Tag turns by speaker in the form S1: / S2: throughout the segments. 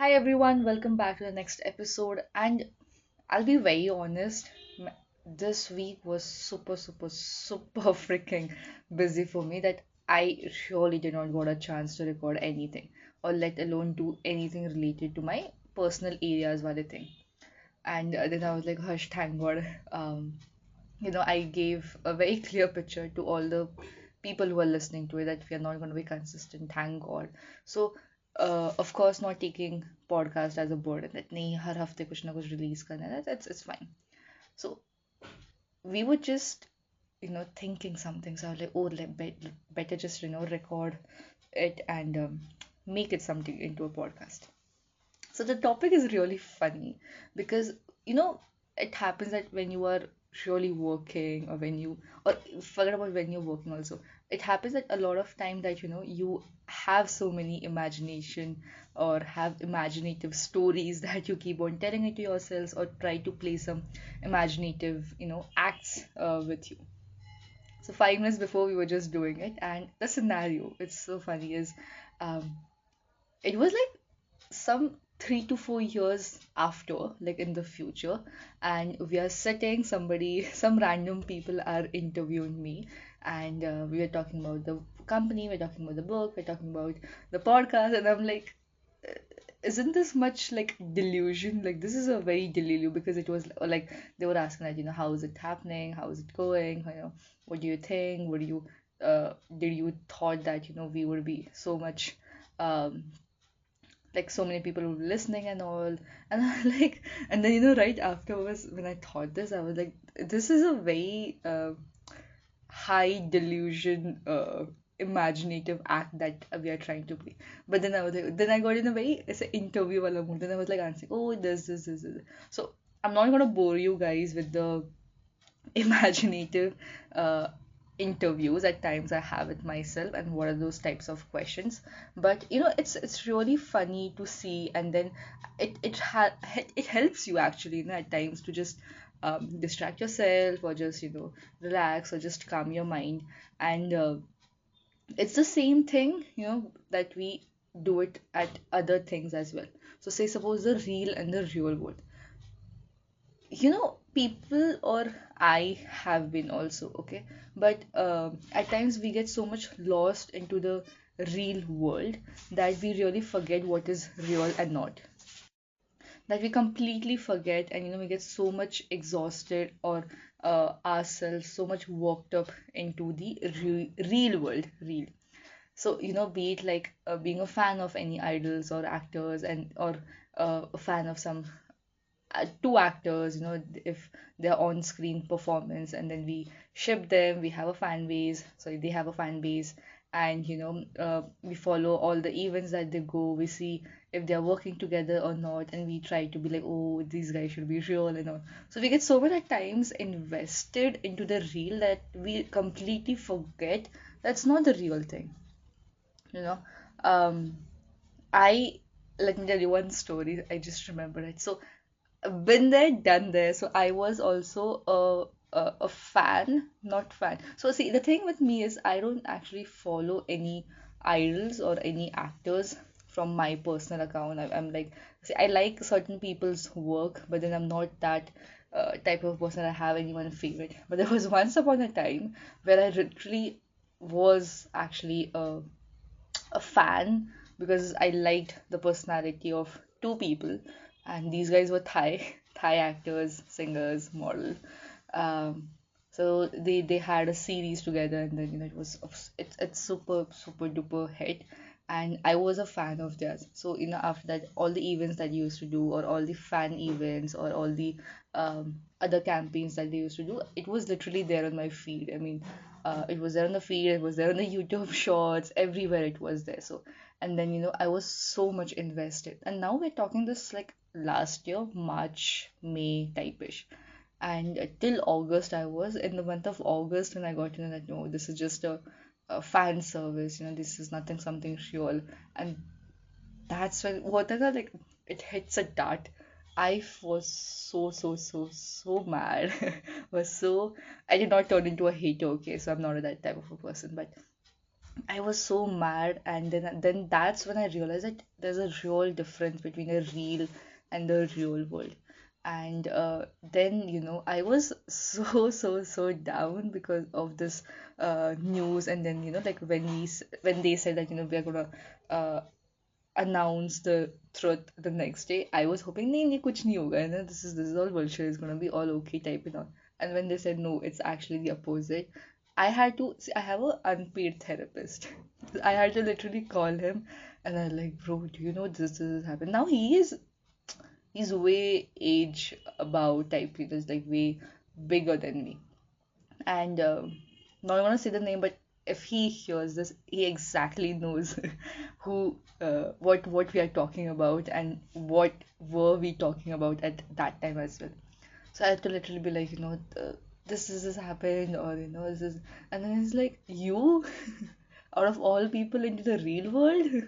S1: Hi everyone, welcome back to the next episode. And I'll be very honest, this week was super freaking busy for me that I surely did not got a chance to record anything or let alone do anything related to my personal areas while I think. And then I was like, hush, thank God. I gave a very clear picture to all the people who are listening to it that we are not going to be consistent, thank God. So, of course, not taking podcast as a burden that नहीं हर हफ्ते कुछ ना कुछ release करना है, it's fine. So we were just thinking something. So I was like, oh, better just record it and make it something into a podcast. So the topic is really funny because you know it happens that when you are really working or when you or forget about when you're working also, it happens that a lot of time that you have so many imagination or have imaginative stories that you keep on telling it to yourselves or try to play some imaginative acts with you. So 5 minutes before we were just doing it, and the scenario, it's so funny, is um, it was like some 3 to 4 years after, like in the future, and we are sitting, somebody, some random people are interviewing me, and we are talking about the company, we're talking about the book, we're talking about the podcast, and I'm like, isn't this much like delusion? Like this is a very delusion because it was like they were asking that, how is it happening? How is it going? What do you think? What do you did you thought that, we would be so much um like so many people were listening and all, and I like, and then right afterwards when I thought this, I was like, this is a very high delusion imaginative act that we are trying to play. But then I was like, then I got in a very, it's an interview wala mood, then I was like answering, oh, this. So I'm not gonna bore you guys with the imaginative uh, interviews at times I have with myself and what are those types of questions. But it's really funny to see, and then it helps you actually, at times to just distract yourself or just relax or just calm your mind. And it's the same thing that we do it at other things as well. So say suppose the real and the real world, people or I have been also, okay, but at times we get so much lost into the real world that we really forget what is real and not, that we completely forget, and we get so much exhausted or ourselves so much worked up into the real world, real. So be it like being a fan of any idols or actors, and or a fan of some two actors, if they're on screen performance, and then we ship them, we have a fan base, sorry, they have a fan base, and we follow all the events that they go, we see if they're working together or not, and we try to be like, oh, these guys should be real and all. So we get so many times invested into the real that we completely forget that's not the real thing, you know um I let me tell you one story. I just remember it. So been there, done there. So I was also a fan, not fan. So see, the thing with me is I don't actually follow any idols or any actors from my personal account. I'm like, see, I like certain people's work, but then I'm not that type of person that I have anyone favorite. But there was once upon a time where I literally was actually a fan because I liked the personality of two people, and these guys were Thai actors, singers, model. Um, so they had a series together, and then it's super duper hit, and I was a fan of theirs. So after that, all the events that they used to do, or all the fan events, or all the other campaigns that they used to do, it was literally there on my feed. I mean, it was there on the feed, it was there on the YouTube shorts, everywhere it was there. So, and then I was so much invested. And now we're talking this like last year, March, May type-ish. And till August, I was in the month of August when I got to know that no, this is just a fan service, this is nothing something real. And that's when whatever, like, it hits a dart. I was so mad. Was so I did not turn into a hater, okay? So I'm not that type of a person, but I was so mad, and then that's when I realized that there's a real difference between a real and the real world. And then I was so down because of this news. And then like when they said that we're gonna uh, announce the truth the next day, I was hoping nahi nahi kuch nahi hoga, this is all bullshit, it's gonna be all okay type and when they said no, it's actually the opposite, I had to see, I have a unpaid therapist. I had to literally call him, and I'm like, bro, do you know this has happened now? He's way age about type, he's like way bigger than me. And not want to say the name, but if he hears this, he exactly knows who what we are talking about and what were we talking about at that time as well. So I had to literally be like, this has happened, or this is, and then he's like, you out of all people into the real world,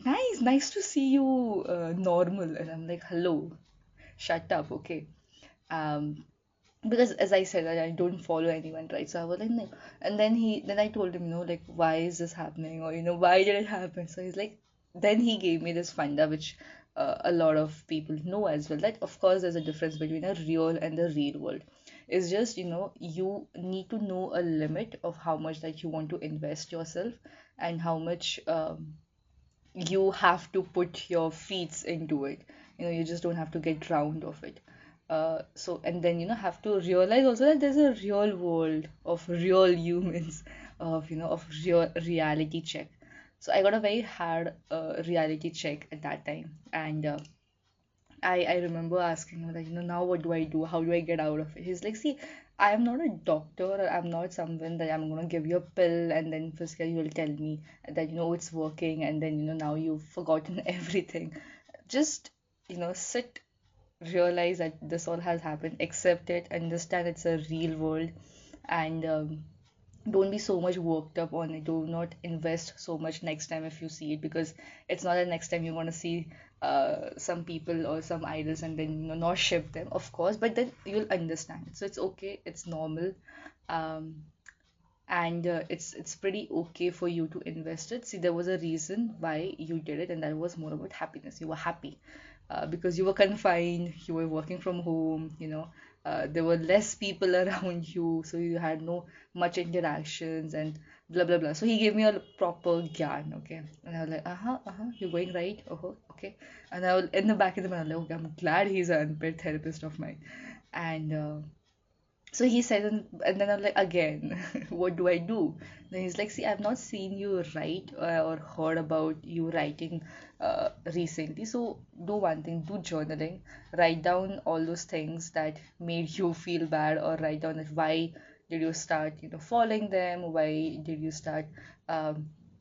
S1: nice to see you normal. And I'm like, hello, shut up, okay. um because as I said, I don't follow anyone, right? So I was like, no. And then I told him, like, why is this happening, or why did it happen? So he's like, then he gave me this funda, which a lot of people know as well. That of course there's a difference between a real and the real world. It's just you need to know a limit of how much that you want to invest yourself, and how much you have to put your feet into it. You just don't have to get drowned of it. So and then have to realize also that there's a real world of real humans, of real reality check. So I got a very hard reality check at that time. And I remember asking him, like, now what do I do? How do I get out of it? He's like, see, I am not a doctor, or I'm not someone that I'm gonna give you a pill and then physically you will tell me that it's working, and then now you've forgotten everything. Just sit, realize that this all has happened, accept it, understand it's a real world, and don't be so much worked up on it. Do not invest so much next time if you see it, because it's not that next time you want to see some people or some idols and then not ship them, of course, but then you'll understand it. So it's okay, it's normal. um, and it's pretty okay for you to invest it. See, there was a reason why you did it, and that was more about happiness. You were happy because you were confined, you were working from home, there were less people around you, so you had no much interactions and blah blah blah. So he gave me a proper gyan, okay, and I was like, you're going right, okay. And I was in the back of the mind, I was like, okay, I'm glad he's an unpaid therapist of mine. And so he said, and then I'm like, again, what do I do? Then he's like, see, I've not seen you write or heard about you writing recently. So do one thing, do journaling, write down all those things that made you feel bad, or write down that why did you start, following them? Why did you start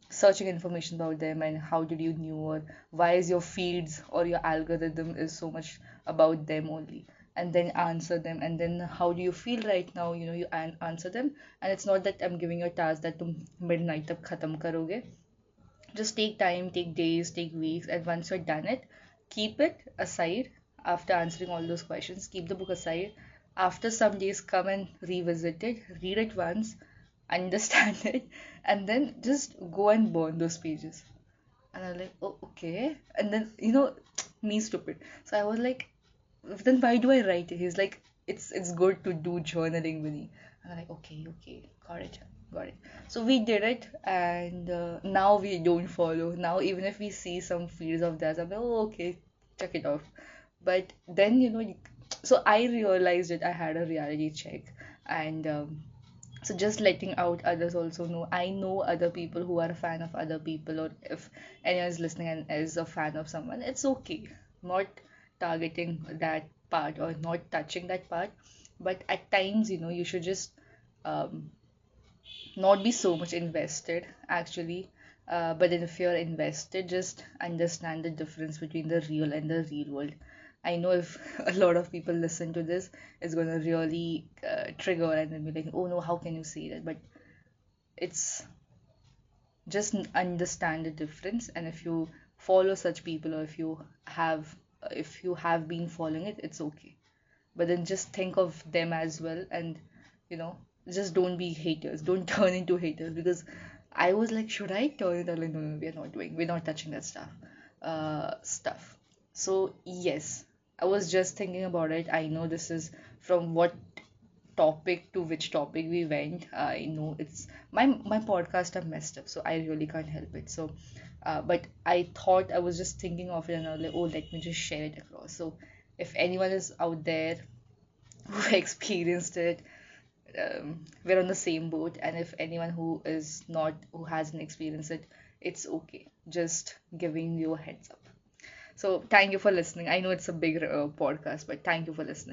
S1: searching information about them, and how did you knew, or why is your feeds or your algorithm is so much about them only? And then answer them, and then how do you feel right now, you answer them. And it's not that I'm giving you a task that tum midnight tak khatam karoge. Just take time, take days, take weeks, and once you're done it, keep it aside. After answering all those questions, keep the book aside. After some days, come and revisit it, read it once, understand it, and then just go and burn those pages. And I'm like, oh, okay. And then, me stupid. So I was like, then why do I write it? He's like, it's good to do journaling, Vinny. And I'm like, okay, got it. So we did it, and now we don't follow. Now even if we see some feeds of theirs, I'm like, oh, okay, check it off. But then so I realized that I had a reality check, and so just letting out others also know. I know other people who are a fan of other people, or if anyone is listening and is a fan of someone, it's okay. Not targeting that part or not touching that part, but at times you should just um, not be so much invested actually. But then if you're invested, just understand the difference between the real and the real world. I know if a lot of people listen to this, it's gonna really trigger and then be like, oh no, how can you say that? But it's just understand the difference, and if you follow such people, or if you have been following it, it's okay. But then just think of them as well, and you know just don't be haters, don't turn into haters, because I was like, should I turn it on? Like, no, no, we're not touching that stuff. So yes, I was just thinking about it. I know this is from what topic to which topic we went. I know it's my podcast are messed up, so I really can't help it. So, but I thought I was just thinking of it, and I was like, oh, let me just share it across. So, if anyone is out there who experienced it, we're on the same boat. And if anyone who hasn't experienced it, it's okay. Just giving you a heads up. So, thank you for listening. I know it's a big podcast, but thank you for listening.